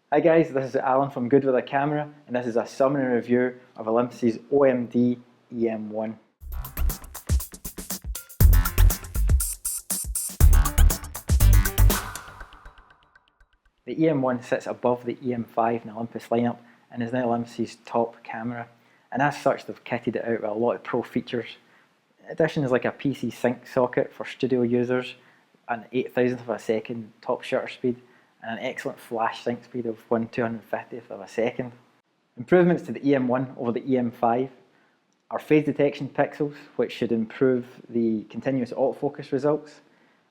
Hi guys, this is Alan from Good With A Camera, and this is a summary review of Olympus OM-D E-M1. The E-M1 sits above the E-M5 in the Olympus lineup and is now Olympus's top camera, and as such they've kitted it out with a lot of pro features. In addition, there's like a PC sync socket for studio users, an 8,000th of a second top shutter speed, and an excellent flash sync speed of 1/250th of a second. Improvements to the EM1 over the EM5 are phase detection pixels, which should improve the continuous autofocus results,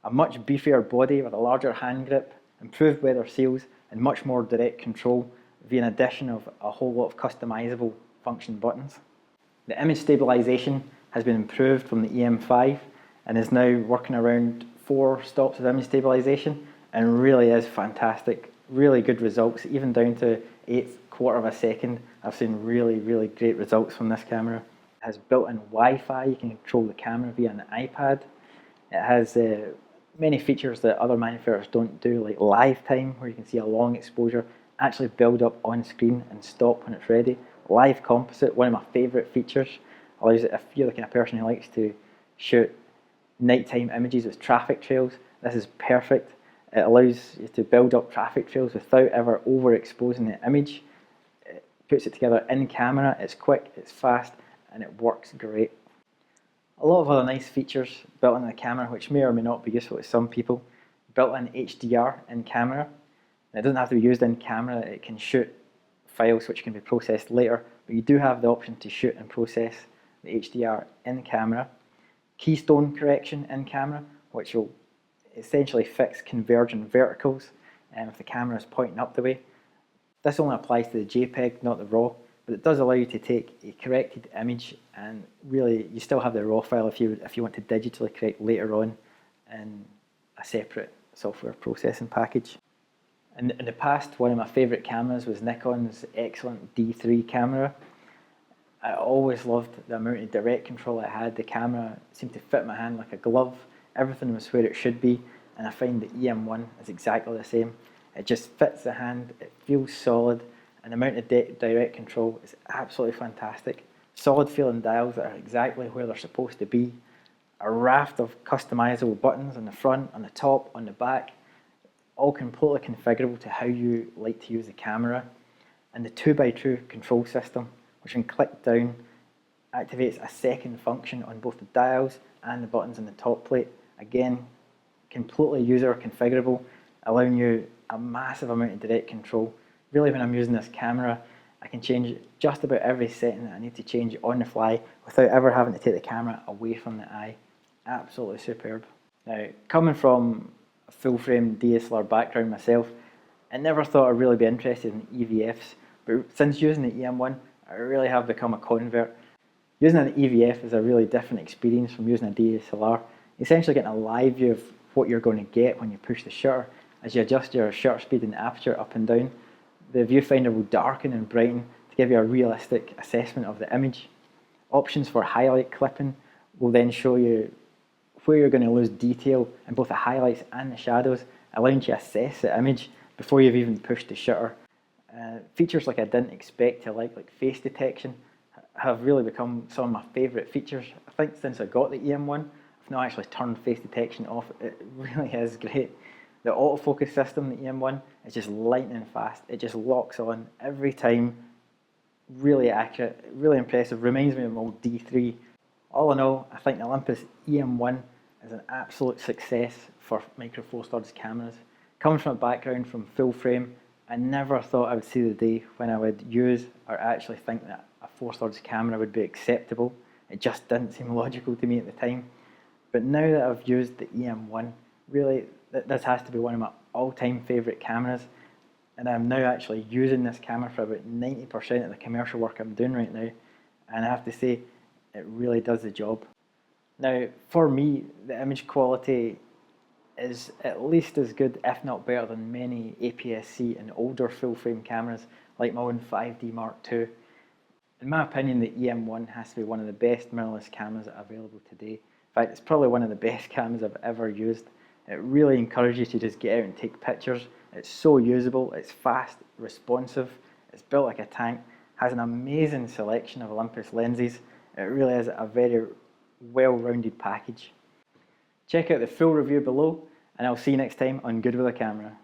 a much beefier body with a larger hand grip, improved weather seals, and much more direct control via an addition of a whole lot of customizable function buttons. The image stabilization has been improved from the EM5 and is now working around 4 stops of image stabilization and really is fantastic. Really good results, even down to 1/8 of a second. I've seen really great results from this camera. It has built-in Wi-Fi, you can control the camera via an iPad. It has many features that other manufacturers don't do, like live time, where you can see a long exposure actually build up on screen and stop when it's ready. Live composite, one of my favourite features, allows it, if you're the kind of person who likes to shoot nighttime images with traffic trails, this is perfect. It allows you to build up traffic trails without ever overexposing the image. It puts it together in camera, it's quick, it's fast, and it works great. A lot of other nice features built into the camera, which may or may not be useful to some people. Built-in HDR in camera. It doesn't have to be used in camera, it can shoot files which can be processed later, but you do have the option to shoot and process the HDR in camera. Keystone correction in camera, which will essentially fix converging verticals if the camera is pointing up the way. This only applies to the JPEG, not the RAW, but it does allow you to take a corrected image and really you still have the RAW file if you want to digitally correct later on in a separate software processing package. In the past, one of my favourite cameras was Nikon's excellent D3 camera. I always loved the amount of direct control I had. The camera seemed to fit my hand like a glove. Everything was where it should be, and I find the EM1 is exactly the same. It just fits the hand, it feels solid, and the amount of direct control is absolutely fantastic. Solid feeling dials that are exactly where they're supposed to be. A raft of customizable buttons on the front, on the top, on the back, all completely configurable to how you like to use the camera. And the 2x2 control system, which when clicked down activates a second function on both the dials and the buttons on the top plate. Again, completely user configurable, allowing you a massive amount of direct control. Really, when I'm using this camera, I can change just about every setting that I need to change on the fly without ever having to take the camera away from the eye. Absolutely superb. Now, coming from a full frame DSLR background myself, I never thought I'd really be interested in EVFs, but since using the EM1, I really have become a convert. Using an EVF is a really different experience from using a DSLR. Essentially getting a live view of what you're going to get when you push the shutter. As you adjust your shutter speed and aperture up and down, the viewfinder will darken and brighten to give you a realistic assessment of the image. Options for highlight clipping will then show you where you're going to lose detail in both the highlights and the shadows, allowing you to assess the image before you've even pushed the shutter. Features like I didn't expect to like face detection, have really become some of my favourite features. I think since I got the EM1, I've not actually turned face detection off. It really is great. The autofocus system, the EM1, is just lightning fast. It just locks on every time. Really accurate, really impressive. Reminds me of my old D3. All in all, I think the Olympus EM1 is an absolute success for Micro Four Thirds cameras. Coming from a background from full frame, I never thought I would see the day when I would use or actually think that a 4/3 camera would be acceptable. It just didn't seem logical to me at the time. But now that I've used the EM1, really, this has to be one of my all-time favourite cameras. And I'm now actually using this camera for about 90% of the commercial work I'm doing right now. And I have to say, it really does the job. Now, for me, the image quality is at least as good, if not better, than many APS-C and older full-frame cameras like my own 5D Mark II. In my opinion, the EM1 has to be one of the best mirrorless cameras available today. In fact, it's probably one of the best cameras I've ever used. It really encourages you to just get out and take pictures. It's so usable, it's fast, responsive, it's built like a tank, has an amazing selection of Olympus lenses. It really is a very well-rounded package. Check out the full review below, and I'll see you next time on Good With A Camera.